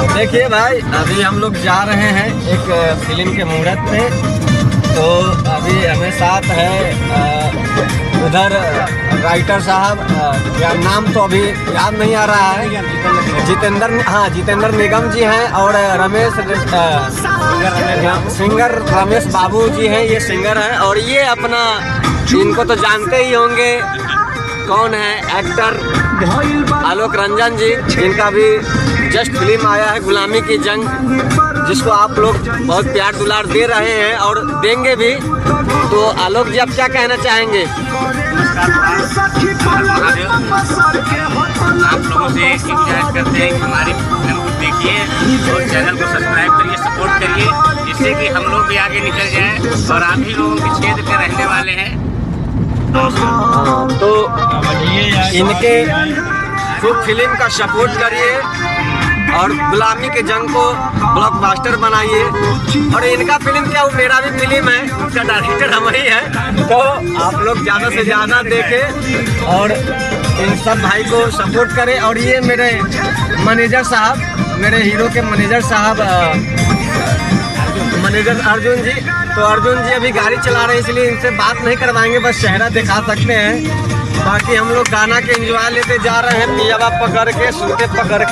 देखिए भाई, अभी हम लोग जा रहे हैं एक फिल्म के मुहूर्त में। तो अभी हमें साथ है उधर राइटर साहब, या नाम तो अभी याद नहीं आ रहा है, जितेंद्र निगम जी हैं, और सिंगर रमेश बाबू जी हैं, ये सिंगर हैं। और ये अपना, इनको तो जानते ही होंगे, कौन है एक्टर आलोक रंजन जी, जिनका भी जस्ट फिल्म आया है गुलामी की जंग, जिसको आप लोग बहुत प्यार दुलार दे रहे हैं और देंगे भी। तो आलोक जी, आप क्या कहना चाहेंगे? आप लोगों से गुजारिश करते हैं कि हमारी फिल्म को देखिए और चैनल को सब्सक्राइब करिए, सपोर्ट करिए, जिससे कि हम लोग भी आगे निकल जाएं और आप ही लोगों के क्षेत्र के रहने वाले हैं। तो इनके फिल्म का सपोर्ट करिए और गुलामी के जंग को ब्लॉकबस्टर बनाइए। और इनका फिल्म क्या, वो मेरा भी फिल्म है, उसका डायरेक्टर हम ही है। तो आप लोग ज़्यादा से ज़्यादा देखें और इन सब भाई को सपोर्ट करें। और ये मेरे मैनेजर साहब, मेरे हीरो के मैनेजर साहब, मैनेजर अर्जुन जी। तो अर्जुन जी अभी गाड़ी चला रहे हैं, इसलिए इनसे बात नहीं करवाएंगे, बस चेहरा दिखा सकते हैं। बाकी हम लोग गाना के एंजॉय लेते जा रहे हैं, पियावा पकड़ के, सूते पकड़ के।